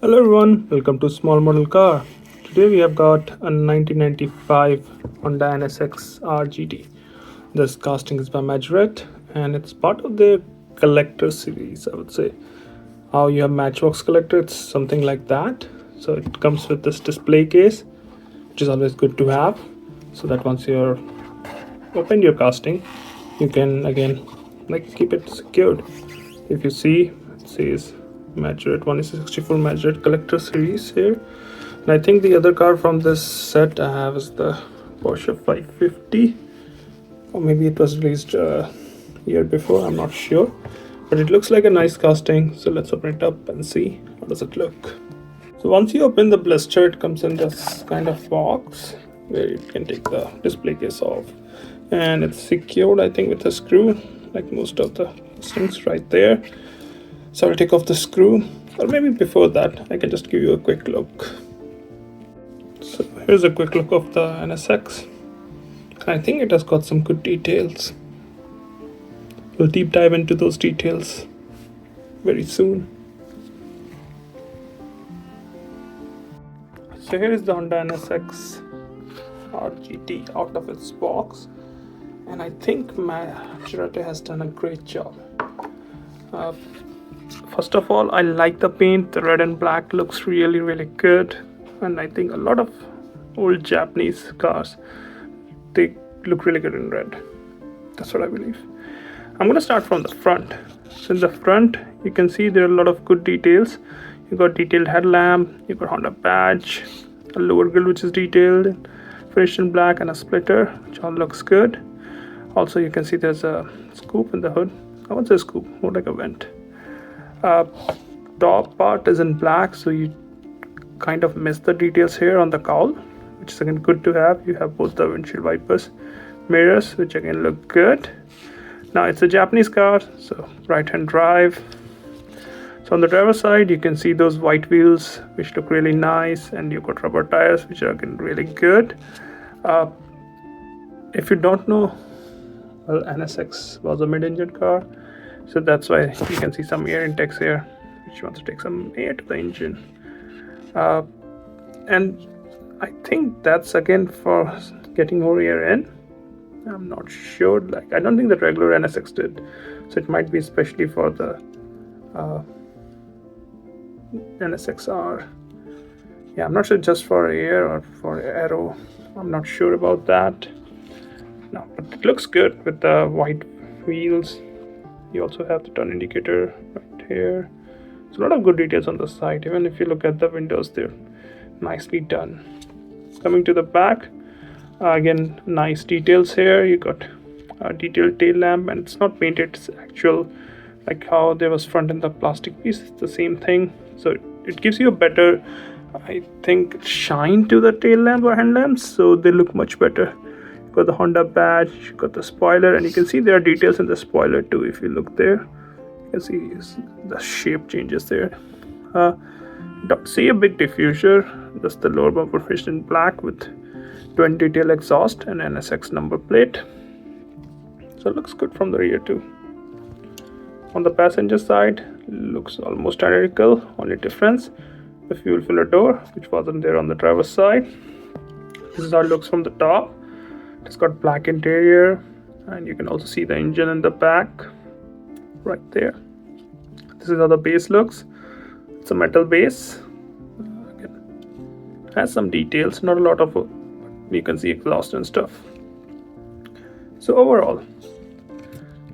Hello everyone, welcome to Small Model Car. Today we have got a 1995 Honda NSX R GT. This casting is by Majorette and it's part of the collector series, I would say. How you have Matchbox collector, it's something like that. So it comes with this display case, which is always good to have. So that once you're opened your casting, you can again keep it secured. If you see, it says Majorette 1/64 Majorette collector series here. And I think the other car from this set I have is the Porsche 550, or maybe it was released a year before, I'm not sure, but it looks like a nice casting. So let's open it up and see how does it look. So once you open the blister, it comes in this kind of box where you can take the display case off, and it's secured I think with a screw, like most of the things right there. So I'll take off the screw, or maybe before that I can just give you a quick look. So here's a quick look of the NSX. I think it has got some good details. We'll deep dive into those details very soon. So here is the Honda NSX R GT out of its box, and I think Majorette has done a great job. First of all, I like the paint. The red and black looks really good, and I think a lot of old Japanese cars, they look really good in red. That's what I believe. I'm going to start from the front. So in the front, you can see there are a lot of good details. You got detailed headlamp, you got Honda badge, a lower grille which is detailed, finished in black, and a splitter, which all looks good. Also, you can see there's a scoop in the hood. I won't say scoop, more like a vent. Top part is in black, so you kind of miss the details here on the cowl, which is again good to have. You have both the windshield wipers, mirrors, which again look good. Now it's a Japanese car, so right hand drive. So on the driver's side, you can see those white wheels, which look really nice, and you've got rubber tires, which are again really good. If you don't know, well, NSX was a mid-engine car, so that's why you can see some air intakes here, which wants to take some air to the engine. And I think that's again for getting more air in. I'm not sure, I don't think the regular NSX did, so it might be especially for the NSX R. Yeah, I'm not sure just for air or for aero. I'm not sure about that. No, but it looks good with the white wheels. You also have the turn indicator right here. So a lot of good details on the side. Even if you look at the windows, they're nicely done. Coming to the back, again, nice details here. You got a detailed tail lamp, and it's not painted, it's actual, like how there was front in the plastic piece. It's the same thing. So it gives you a better, I think, shine to the tail lamp or hand lamps, so they look much better. You got the Honda badge, you got the spoiler, and you can see there are details in the spoiler too. If you look there, you can see the shape changes there. Don't see a big diffuser. That's the lower bumper finished in black with twin detail exhaust and NSX number plate. So it looks good from the rear too. On the passenger side, looks almost identical. Only difference, the fuel filler door, which wasn't there on the driver's side. This is how it looks from the top. It's got black interior, and you can also see the engine in the back right there. This is how the base looks. It's a metal base. Again, has some details, not a lot of, you can see exhaust and stuff. So overall,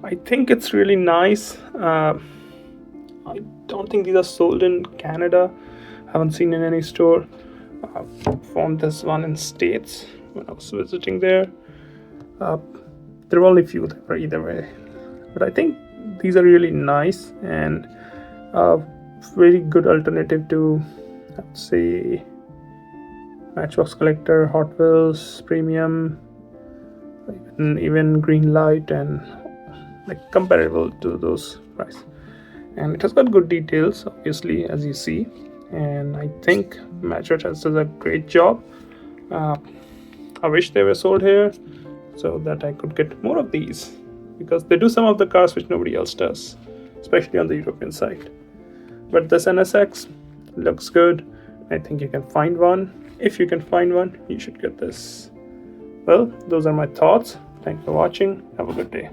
I think it's really nice. I don't think these are sold in Canada. Haven't seen in any store. I found this one in States when I was visiting there. There were only few there either way, but I think these are really nice and very good alternative to, let's say, Matchbox collector, Hot Wheels premium, even green light, and comparable to those price. And it has got good details, obviously, as you see, and I think Majorette does a great job. I wish they were sold here so that I could get more of these, because they do some of the cars which nobody else does, especially on the European side. But this NSX, looks good. I think you can find one. If you can find one, you should get this. Well, those are my thoughts. Thanks for watching. Have a good day.